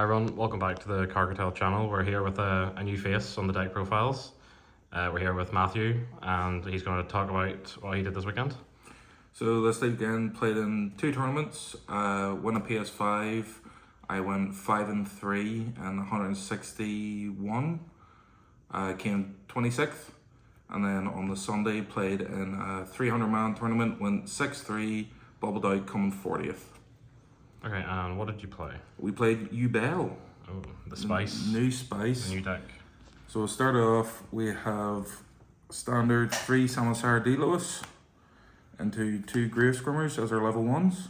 Hi everyone, welcome back to the Cartel channel. We're here with a new face on the deck profiles. We're here with Matthew and he's going to talk about what he did this weekend. So this weekend played in two tournaments, won a PS5, I went 5-3 and 161, came 26th, and then on the Sunday played in a 300-man tournament, went 6-3, bubbled out coming 40th. Okay, and what did you play? We played Yubel. Oh, the spice. New spice. The new deck. So to start off, we have standard 3 Samosar D-Lewis into 2 Grave Scrimmers as our level 1s.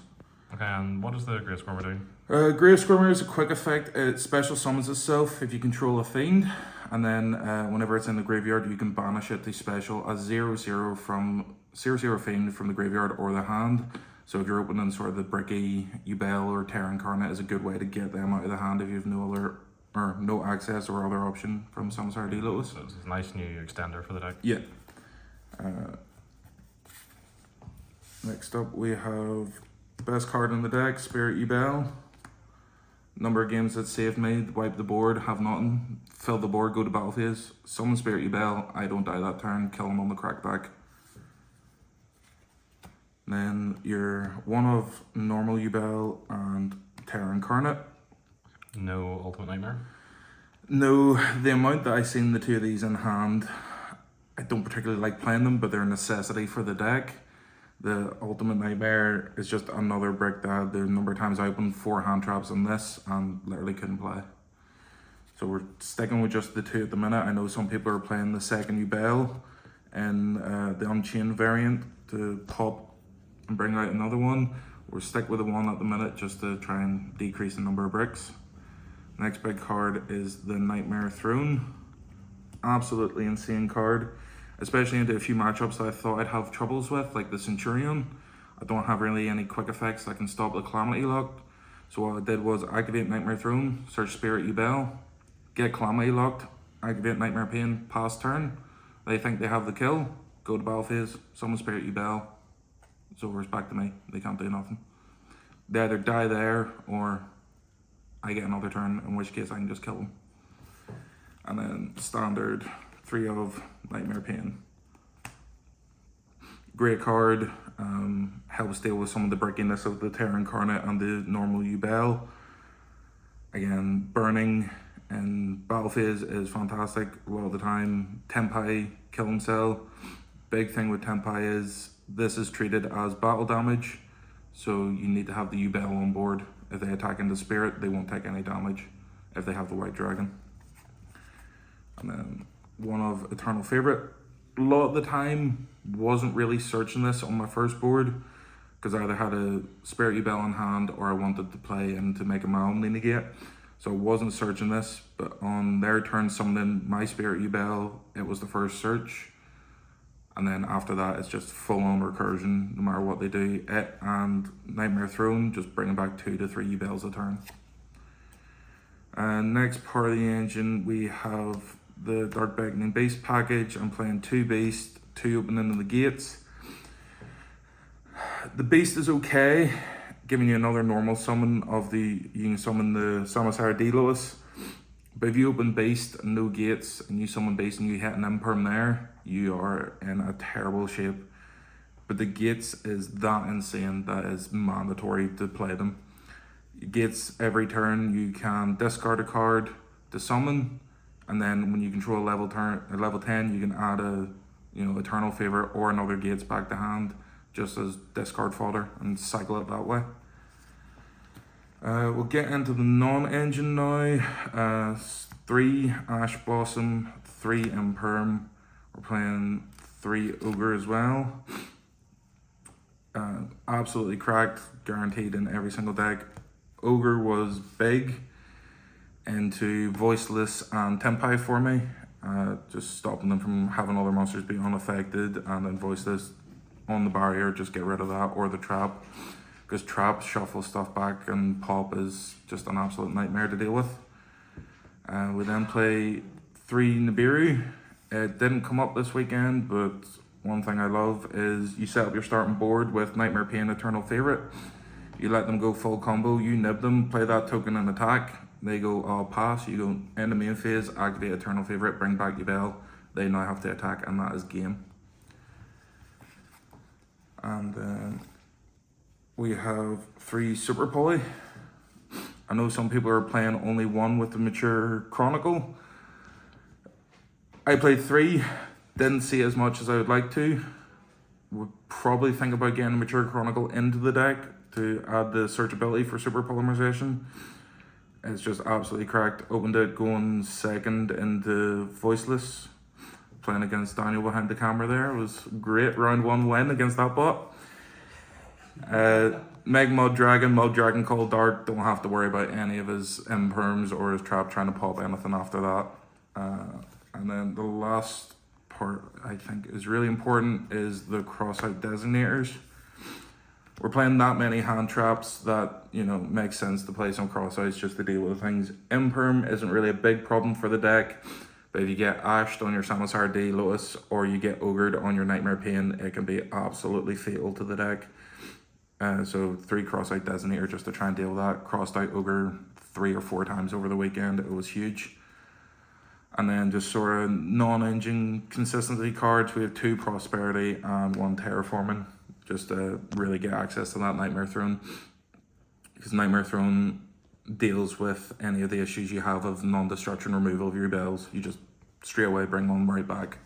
Okay, and what does the Grave Squirmer do? Grave Scrimmer is a quick effect. It special summons itself if you control a fiend, and then whenever it's in the graveyard, you can banish it to special as 0/0 from 0/0 fiend from the graveyard or the hand. So if you're opening sort of the bricky Yubel or Terra Incarnate, is a good way to get them out of the hand if you have no other or no access or other option from Samosar D-Lewis. So it's a nice new extender for the deck. Yeah. Next up, we have best card in the deck, Spirit Yubel. Number of games that saved me, wipe the board, have nothing, fill the board, go to battle phase, summon Spirit Yubel, I don't die that turn, kill him on the crackback. Then you're one of normal Yubel and Terra Incarnate. No Ultimate Nightmare? No, the amount that I've seen the two of these in hand, I don't particularly like playing them, but they're a necessity for the deck. The Ultimate Nightmare is just another brick that the number of times I opened 4 hand traps on this and literally couldn't play. So we're sticking with just the 2 at the minute. I know some people are playing the second Yubel and the Unchained variant to pop and bring out another one. We're stick with the 1 at the minute just to try and decrease the number of bricks. Next big card is the Nightmare Throne. Absolutely insane card. Especially into a few matchups that I thought I'd have troubles with, like the Centurion. I don't have really any quick effects that can stop the Calamity locked. So what I did was activate Nightmare Throne, search Spirit Yubel, get Calamity locked, activate Nightmare Pain, pass turn. They think they have the kill, go to battle phase, summon Spirit Yubel. It's over, it's back to me. They can't do nothing. They either die there or I get another turn, in which case I can just kill them. And then standard 3 of Nightmare Pain. Great card, helps deal with some of the brickiness of the Terra Incarnate and the normal Yubel. Again, burning in battle phase is fantastic a lot of the time. Tempai, kill and sell. Big thing with Tempai is this is treated as battle damage, so you need to have the Yubel on board. If they attack into Spirit, they won't take any damage if they have the White Dragon. And then one of Eternal Favorite. A lot of the time, wasn't really searching this on my first board because I either had a Spirit Yubel in hand or I wanted to play and to make a Malum negate. So I wasn't searching this, but on their turn summoning my Spirit Yubel, it was the first search. And then after that, it's just full on recursion, no matter what they do. It and Nightmare Throne, just bringing back 2 to 3 Yubels a turn. And next part of the engine, we have the Dark Beckoning Beast package. I'm playing 2 Beast, 2 opening of the gates. The Beast is okay, giving you another normal summon of the, you can summon the Samosar D-Lewis. But if you open Beast and no gates, and you summon Beast and you hit an Imperm there, you are in a terrible shape. But the gates is that insane that is mandatory to play them. Gates every turn, you can discard a card to summon, and then when you control a level 10, you can add a Eternal Favor or another gates back to hand, just as discard fodder, and cycle it that way. We'll get into the non-engine now. 3 Ash Blossom, 3 Imperm. We're playing 3 Ogre as well. Absolutely cracked, guaranteed in every single deck. Ogre was big into Voiceless and Tempai for me, just stopping them from having other monsters be unaffected, and then Voiceless on the barrier, just get rid of that, or the trap, because trap shuffle stuff back and pop is just an absolute nightmare to deal with. We then play 3 Nibiru. It didn't come up this weekend, but one thing I love is you set up your starting board with Nightmare Pain, Eternal Favorite. You let them go full combo, you nib them, play that token and attack. They go all pass, you go in the main phase, activate Eternal Favorite, bring back Yubel. They now have to attack, and that is game. And then we have 3 Super Poly. I know some people are playing only 1 with the Mature Chronicle. I played 3, didn't see as much as I would like to. Would probably think about getting a Mature Chronicle into the deck to add the searchability for Super Polymerization. It's just absolutely cracked. Opened it going second into Voiceless. Playing against Daniel behind the camera there. It was great. Round 1 win against that bot. Meg Mud Dragon Cold Dark. Don't have to worry about any of his imperms or his trap trying to pop anything after that. And then the last part I think is really important is the Crossy Designators. We're playing that many hand traps that, you know, makes sense to play some crossouts just to deal with things. Imperm isn't really a big problem for the deck, but if you get ashed on your Samus RD Lotus or you get ogred on your Nightmare Pain, it can be absolutely fatal to the deck. So 3 Crossy Designator just to try and deal with that. Crossed out ogre 3 or 4 times over the weekend. It was huge. And then just sort of non-engine consistency cards. We have 2 Prosperity and 1 Terraforming, just to really get access to that Nightmare Throne. Because Nightmare Throne deals with any of the issues you have of non-destruction removal of your bells. You just straight away bring one right back.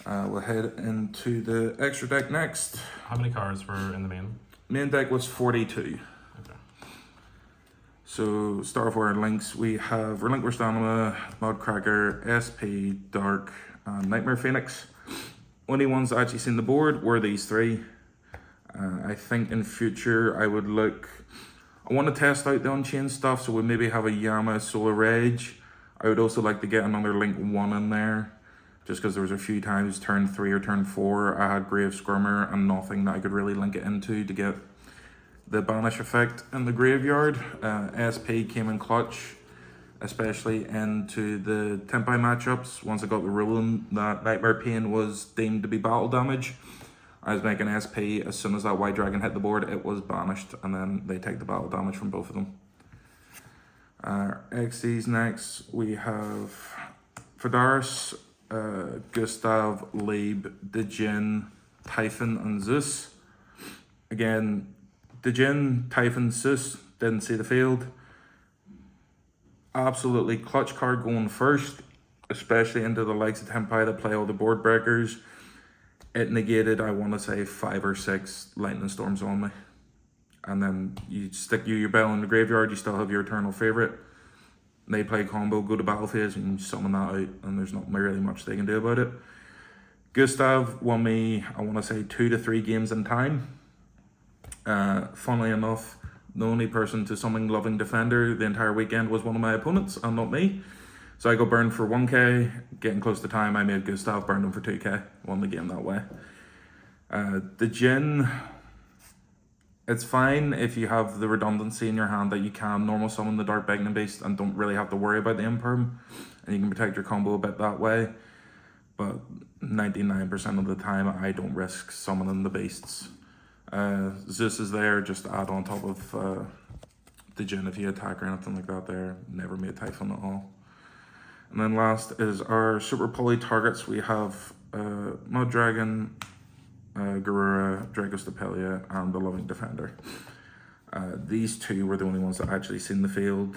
We'll head into the extra deck next. How many cards were in the main? Main deck was 42. Okay. So, start off with our links. We have Relinquished Anima, Mudcracker, SP, Dark, and Nightmare Phoenix. Only ones that actually seen the board were these 3. I think in future I would look... I want to test out the Unchained stuff, so we maybe have a Yama Solar Rage. I would also like to get another Link 1 in there, just because there was a few times turn 3 or turn 4 I had Grave Squirmer and nothing that I could really link it into to get the banish effect in the graveyard. SP came in clutch, especially into the Tempai matchups. Once I got the ruling that Nightmare Pain was deemed to be battle damage, I was making SP. As soon as that White Dragon hit the board, it was banished, and then they take the battle damage from both of them. XDs next, we have Fedaris, Gustav, Lieb, Djinn, Typhon, and Zeus. Again, Djinn, Typhon, Zeus, didn't see the field. Absolutely clutch card going first, especially into the likes of Tempai that play all the board breakers. It negated, I want to say, 5 or 6 lightning storms on me. And then you stick your bell in the graveyard, you still have your Eternal Favorite. They play combo, go to battle phase, and you summon that out, and there's not really much they can do about it. Gustav won me, I want to say, 2 to 3 games in time. Funnily enough, the only person to summon Loving Defender the entire weekend was one of my opponents, and not me. So I got burned for 1k, getting close to time, I made Gustav, burned him for 2k, won the game that way. The Djinn, it's fine if you have the redundancy in your hand that you can normal summon the Dark Beggarman Beast and don't really have to worry about the Imperm, and you can protect your combo a bit that way. But 99% of the time, I don't risk summoning the beasts. Zeus is there just to add on top of the Djinn if you attack or anything like that there. Never made Typhon at all. And then last is our Super Poly targets. We have Mud Dragon, Garura, Dragostapelia, and the Loving Defender. These 2 were the only ones that actually seen the field.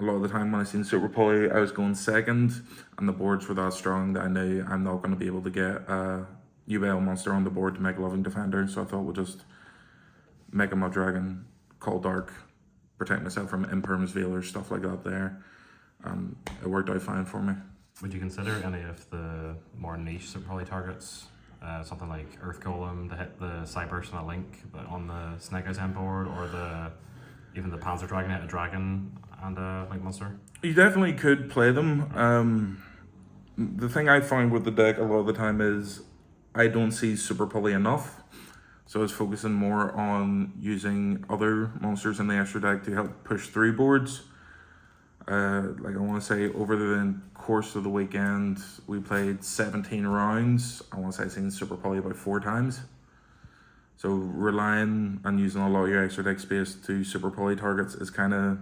A lot of the time when I seen Super Poly, I was going second, and the boards were that strong that I knew I'm not going to be able to get a Yubel monster on the board to make a Loving Defender, so I thought we'll just make a Mud Dragon, Call Dark, protect myself from Imperms, Veilers, stuff like that there. It worked out fine for me. Would you consider any of the more niche Super Poly targets? Something like Earth Golem to hit the Cyburst and a Link but on the Snake Eyes End board, or even the Panzer Dragon hit a Dragon and a Link monster? You definitely could play them. The thing I find with the deck a lot of the time is I don't see Super Poly enough. So I was focusing more on using other monsters in the extra deck to help push through boards. Like I want to say over the course of the weekend, we played 17 rounds. I want to say I've seen Super Poly about 4 times. So relying on using a lot of your extra deck space to Super Poly targets is kind of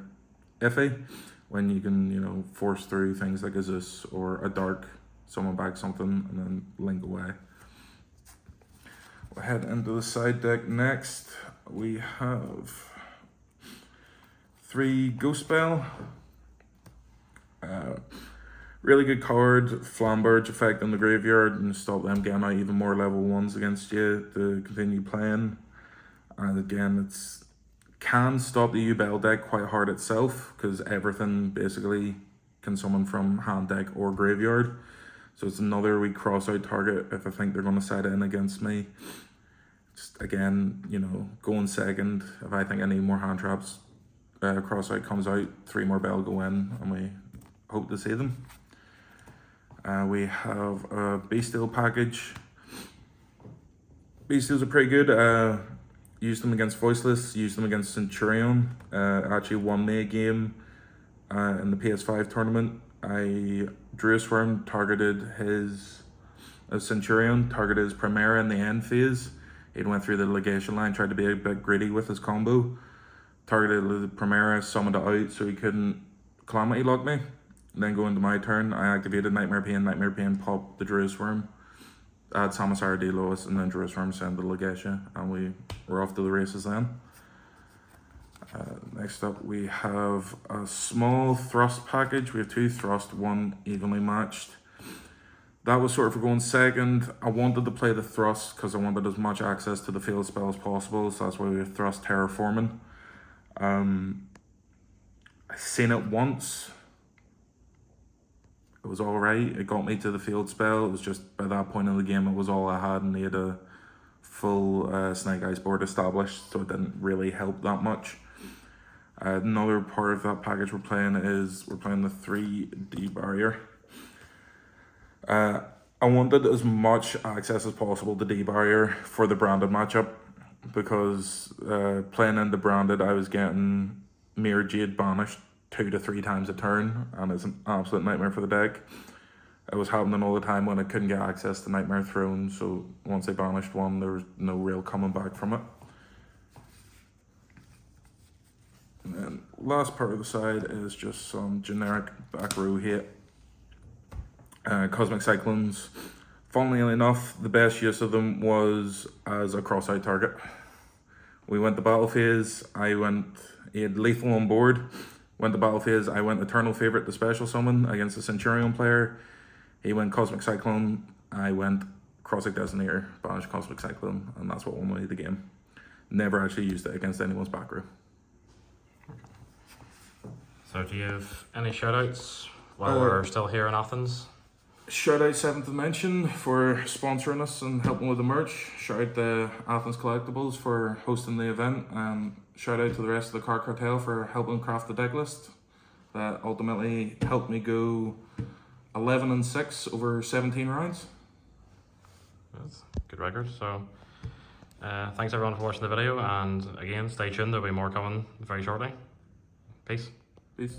iffy when you can, you know, force through things like a Zeus or a Dark, summon back something, and then link away. We'll head into the side deck next. We have 3 Ghost Spell. Really good card, Flamberge effect on the graveyard and stop them getting out even more level 1s against you to continue playing. And again, it's can stop the Yubel deck quite hard itself because everything basically can summon from hand deck or graveyard. So it's another wee cross out target if I think they're going to set in against me. Just again, you know, going second. If I think I need more hand traps, cross out comes out, 3 more bell go in, and we hope to see them. We have a Bestial package. Bestials are pretty good. Used them against Voiceless, used them against Centurion. Actually won me a game in the PS5 tournament. I drew a Swarm, targeted his Centurion, targeted his Primera in the end phase. He went through the legation line, tried to be a bit greedy with his combo. Targeted the Primera, summoned it out so he couldn't Calamity lock me. Then go into my turn, I activated Nightmare Pain, popped the Druid Swarm, add Samasara Delos, and then Druid Swarm send the Legatia, and we were off to the races then. Next up we have a small Thrust package. We have 2 Thrust, 1 evenly matched. That was sort of for going second. I wanted to play the Thrust because I wanted as much access to the field spell as possible, so that's why we have Thrust Terraforming. I seen it once. It was alright, it got me to the field spell. It was just by that point in the game it was all I had and they had a full Snake Eyes board established, so it didn't really help that much. Another part of that package we're playing the 3D barrier. I wanted as much access as possible to D barrier for the branded matchup because playing in the branded I was getting Mirror Jade banished 2 to 3 times a turn, and it's an absolute nightmare for the deck. It was happening all the time when I couldn't get access to Nightmare Throne, so once they banished one, there was no real coming back from it. And then last part of the side is just some generic back row hate. Cosmic Cyclones. Funnily enough, the best use of them was as a cross-out target. We went to battle phase, he had lethal on board. Went to battle phase, I went Eternal Favorite to special summon against the Centurion player. He went Cosmic Cyclone, I went Crossy Designators, banished Cosmic Cyclone, and that's what won me the game. Never actually used it against anyone's back row. So do you have any shoutouts while we're still here in Athens? Shout out 7th Dimension for sponsoring us and helping with the merch. Shout out to Athens Collectibles for hosting the event, and shout out to the rest of the Card Cartel for helping craft the deck list. That ultimately helped me go 11-6 over 17 rounds. That's a good record. So thanks everyone for watching the video, and again, stay tuned, there'll be more coming very shortly. Peace. Peace.